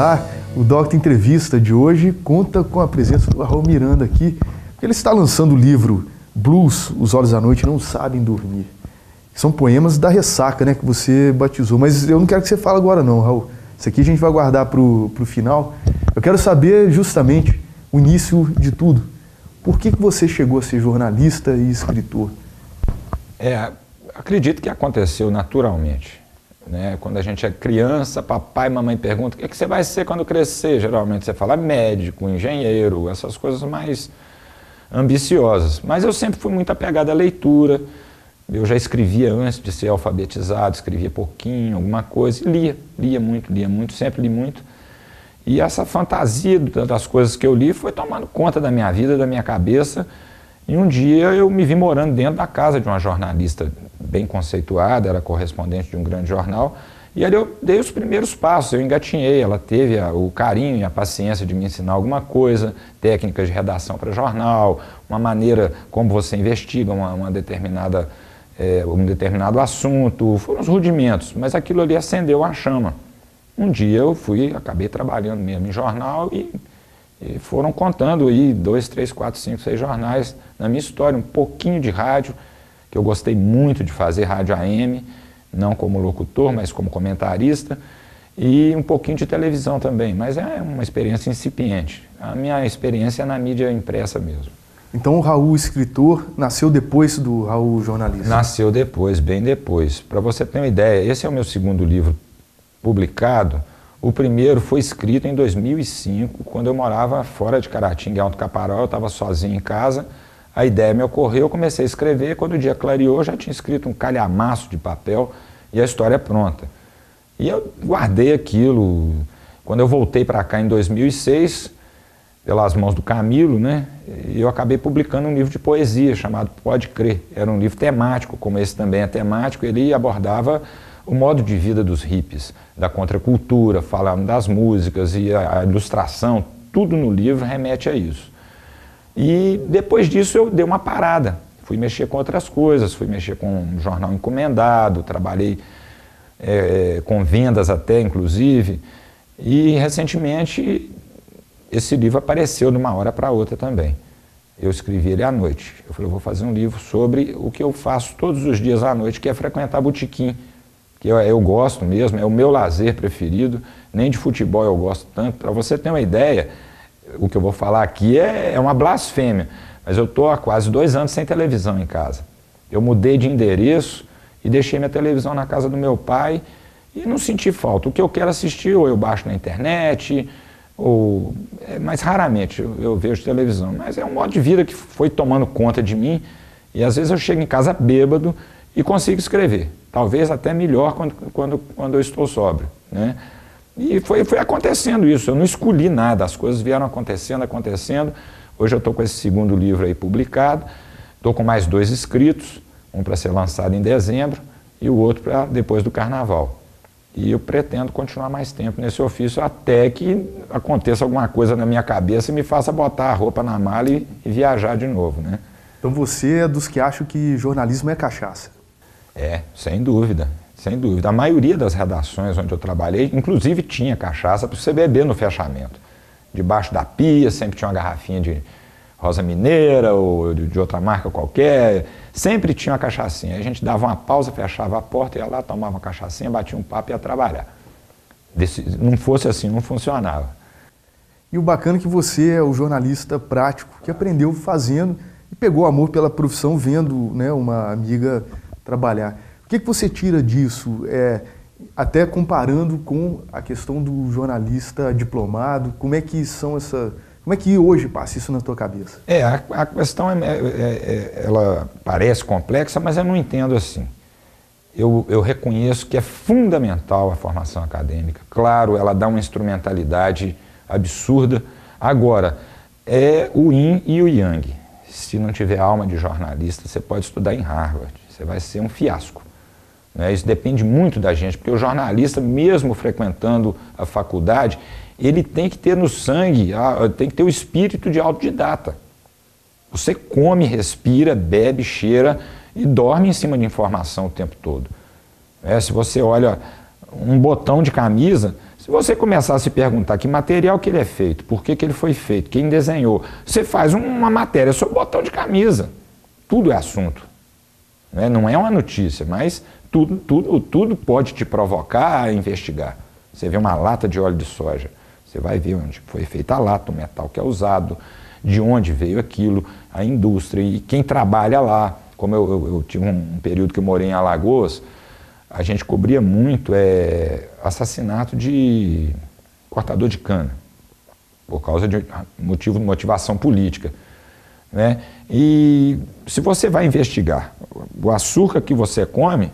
lá, o Docta Entrevista de hoje conta com a presença do Raul Miranda aqui, porque ele está lançando o livro Blues, Os Olhos à Noite Não Sabem Dormir. São poemas da ressaca, né, que você batizou, mas eu não quero que você fale agora não, Raul. Isso aqui a gente vai guardar para o final. Eu quero saber justamente o início de tudo. Por que você chegou a ser jornalista e escritor? Acredito que aconteceu naturalmente, né? Quando a gente é criança, papai e mamãe perguntam o que você vai ser quando crescer. Geralmente você fala médico, engenheiro, essas coisas mais ambiciosas. Mas eu sempre fui muito apegado à leitura. Eu já escrevia antes de ser alfabetizado, escrevia pouquinho, alguma coisa, e lia muito, sempre li muito. E essa fantasia das coisas que eu li foi tomando conta da minha vida, da minha cabeça. E um dia eu me vi morando dentro da casa de uma jornalista bem conceituada, era correspondente de um grande jornal, e ali eu dei os primeiros passos, eu engatinhei, ela teve o carinho e a paciência de me ensinar alguma coisa, técnicas de redação para jornal, uma maneira como você investiga um determinado assunto, foram os rudimentos, mas aquilo ali acendeu a chama. Um dia eu acabei trabalhando mesmo em jornal e foram contando aí 2, 3, 4, 5, 6 jornais na minha história, um pouquinho de rádio, que eu gostei muito de fazer rádio AM, não como locutor, mas como comentarista, e um pouquinho de televisão também, mas é uma experiência incipiente. A minha experiência é na mídia impressa mesmo. Então o Raul escritor nasceu depois do Raul jornalista? Nasceu depois, bem depois. Para você ter uma ideia, esse é o meu segundo livro publicado. O primeiro foi escrito em 2005, quando eu morava fora de Caratinga, em Alto Caparaó, eu estava sozinho em casa. A ideia me ocorreu, eu comecei a escrever, quando o dia clareou, eu já tinha escrito um calhamaço de papel e a história é pronta. E eu guardei aquilo. Quando eu voltei para cá em 2006, pelas mãos do Camilo, né, eu acabei publicando um livro de poesia chamado Pode Crer. Era um livro temático, como esse também é temático, ele abordava o modo de vida dos hippies, da contracultura, falando das músicas e a ilustração, tudo no livro remete a isso. E depois disso eu dei uma parada, fui mexer com outras coisas, fui mexer com um jornal encomendado, trabalhei com vendas até, inclusive, e recentemente esse livro apareceu de uma hora para outra também. Eu escrevi ele à noite. Eu falei, eu vou fazer um livro sobre o que eu faço todos os dias à noite, que é frequentar botequim, que eu gosto mesmo, é o meu lazer preferido, nem de futebol eu gosto tanto. Para você ter uma ideia, o que eu vou falar aqui é uma blasfêmia, mas eu estou há quase 2 anos sem televisão em casa. Eu mudei de endereço e deixei minha televisão na casa do meu pai e não senti falta. O que eu quero assistir, ou eu baixo na internet, mas raramente eu vejo televisão. Mas é um modo de vida que foi tomando conta de mim e às vezes eu chego em casa bêbado e consigo escrever. Talvez até melhor quando eu estou sóbrio, né? E foi acontecendo isso, eu não escolhi nada, as coisas vieram acontecendo. Hoje eu estou com esse segundo livro aí publicado, estou com mais 2 escritos, um para ser lançado em dezembro e o outro para depois do Carnaval. E eu pretendo continuar mais tempo nesse ofício até que aconteça alguma coisa na minha cabeça e me faça botar a roupa na mala e viajar de novo, né? Então você é dos que acham que jornalismo é cachaça? Sem dúvida. Sem dúvida. A maioria das redações onde eu trabalhei, inclusive tinha cachaça para você beber no fechamento. Debaixo da pia, sempre tinha uma garrafinha de Rosa Mineira ou de outra marca qualquer. Sempre tinha uma cachaçinha. Aí a gente dava uma pausa, fechava a porta, ia lá, tomava uma cachaçinha, batia um papo e ia trabalhar. Não fosse assim, não funcionava. E o bacana é que você é o jornalista prático, que aprendeu fazendo e pegou amor pela profissão vendo, né, uma amiga trabalhar. O que você tira disso, até comparando com a questão do jornalista diplomado? Como é que hoje passa isso na tua cabeça? A questão ela parece complexa, mas eu não entendo assim. Eu reconheço que é fundamental a formação acadêmica. Claro, ela dá uma instrumentalidade absurda. Agora, é o yin e o yang. Se não tiver alma de jornalista, você pode estudar em Harvard. Você vai ser um fiasco. Né? Isso depende muito da gente, porque o jornalista, mesmo frequentando a faculdade, ele tem que ter no sangue, tem que ter o espírito de autodidata. Você come, respira, bebe, cheira e dorme em cima de informação o tempo todo. Se você olha um botão de camisa, Se você começar a se perguntar que material que ele é feito, por que ele foi feito, quem desenhou, você faz uma matéria sobre botão de camisa. Tudo é assunto. Né? Não é uma notícia, mas tudo pode te provocar a investigar. Você vê uma lata de óleo de soja, você vai ver onde foi feita a lata, o metal que é usado, de onde veio aquilo, a indústria e quem trabalha lá. Como eu tive um período que eu morei em Alagoas, a gente cobria muito assassinato de cortador de cana, por causa de motivação política. Né? E se você vai investigar o açúcar que você come,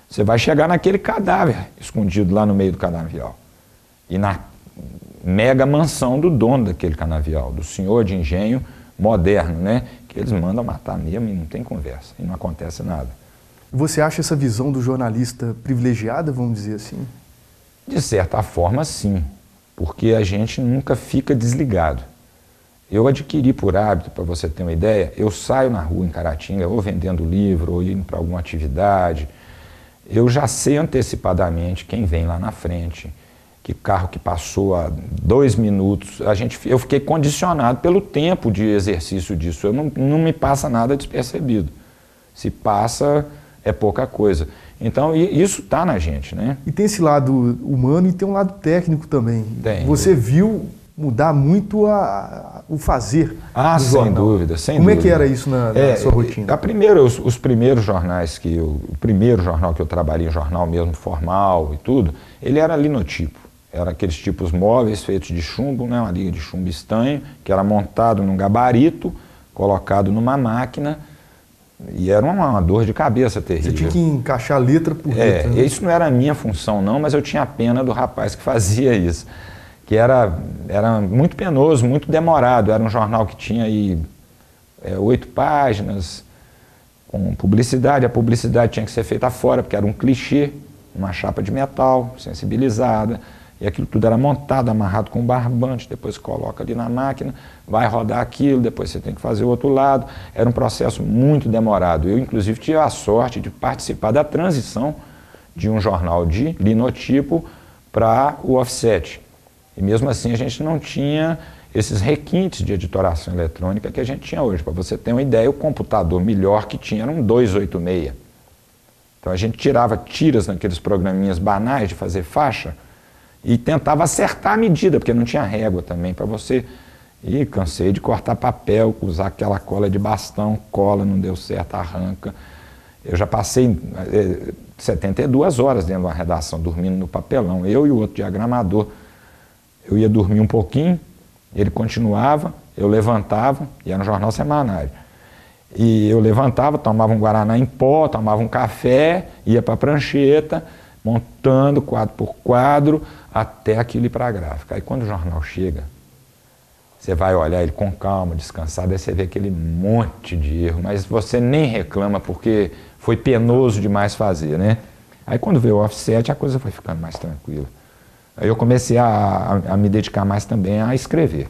você vai chegar naquele cadáver escondido lá no meio do canavial. E na mega mansão do dono daquele canavial, do senhor de engenho moderno, né? Que eles mandam matar mesmo e não tem conversa, e não acontece nada. Você acha essa visão do jornalista privilegiada, vamos dizer assim? De certa forma, sim, porque a gente nunca fica desligado. Eu adquiri por hábito, para você ter uma ideia, eu saio na rua em Caratinga, ou vendendo livro, ou indo para alguma atividade, eu já sei antecipadamente quem vem lá na frente, que carro que passou há 2 minutos, eu fiquei condicionado pelo tempo de exercício disso, não me passa nada despercebido. Se passa, é pouca coisa. Então, isso está na gente, né? E tem esse lado humano e tem um lado técnico também. Tem. Você viu mudar muito o fazer do sem jornal. dúvida, sem Como dúvida. É que era isso na sua rotina? Os primeiros jornais o primeiro jornal que eu trabalhei, um jornal mesmo formal e tudo, ele era linotipo. Era aqueles tipos móveis feitos de chumbo, né, uma liga de chumbo estanho, que era montado num gabarito, colocado numa máquina, e era uma dor de cabeça terrível. Você tinha que encaixar letra por letra. Né? Isso não era a minha função não, mas eu tinha pena do rapaz que fazia isso. Que era muito penoso, muito demorado. Era um jornal que tinha aí 8 páginas, com publicidade. A publicidade tinha que ser feita fora, porque era um clichê, uma chapa de metal, sensibilizada. E aquilo tudo era montado, amarrado com barbante, depois coloca ali na máquina, vai rodar aquilo, depois você tem que fazer o outro lado. Era um processo muito demorado. Eu, inclusive, tive a sorte de participar da transição de um jornal de linotipo para o offset. E mesmo assim a gente não tinha esses requintes de editoração eletrônica que a gente tinha hoje. Para você ter uma ideia, o computador melhor que tinha era um 286. Então a gente tirava tiras naqueles programinhas banais de fazer faixa, e tentava acertar a medida, porque não tinha régua também para você. E cansei de cortar papel, usar aquela cola de bastão, cola, não deu certo, arranca. Eu já passei 72 horas dentro de uma redação, dormindo no papelão, eu e o outro diagramador. Eu ia dormir um pouquinho, ele continuava, eu levantava, e era um jornal semanário. E eu levantava, tomava um guaraná em pó, tomava um café, ia para a prancheta, montando quadro por quadro, até aquilo ir para a gráfica. Aí quando o jornal chega, você vai olhar ele com calma, descansado, aí você vê aquele monte de erro, mas você nem reclama porque foi penoso demais fazer, né? Aí quando veio o offset, a coisa foi ficando mais tranquila. Aí eu comecei a me dedicar mais também a escrever.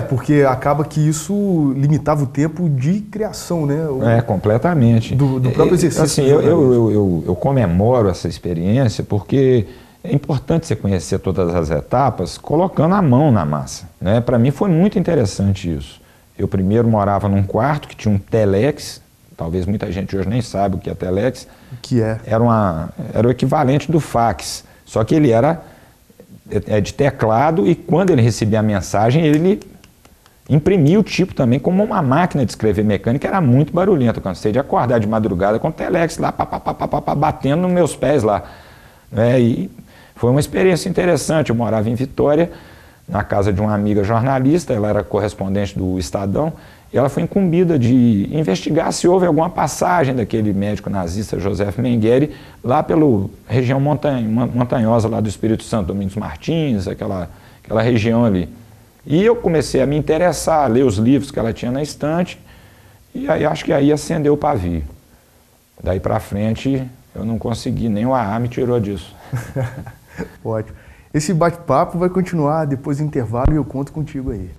Porque acaba que isso limitava o tempo de criação, né? Completamente. Do próprio exercício. Assim, eu comemoro essa experiência porque é importante você conhecer todas as etapas colocando a mão na massa, né? Para mim foi muito interessante isso. Eu primeiro morava num quarto que tinha um telex, talvez muita gente hoje nem saiba o que é telex. O que é? Era o equivalente do fax, só que ele era de teclado e quando ele recebia a mensagem, ele imprimia o tipo também como uma máquina de escrever mecânica, era muito barulhento. Eu cansei de acordar de madrugada com o telex lá, batendo nos meus pés lá. E foi uma experiência interessante. Eu morava em Vitória, na casa de uma amiga jornalista, ela era correspondente do Estadão, e ela foi incumbida de investigar se houve alguma passagem daquele médico nazista, Joseph Mengele, lá pela região montanhosa lá do Espírito Santo, Domingos Martins, aquela região ali. E eu comecei a me interessar, a ler os livros que ela tinha na estante, e aí acho que aí acendeu o pavio. Daí para frente eu não consegui, nem o AA me tirou disso. Ótimo. Esse bate-papo vai continuar depois do intervalo e eu conto contigo aí.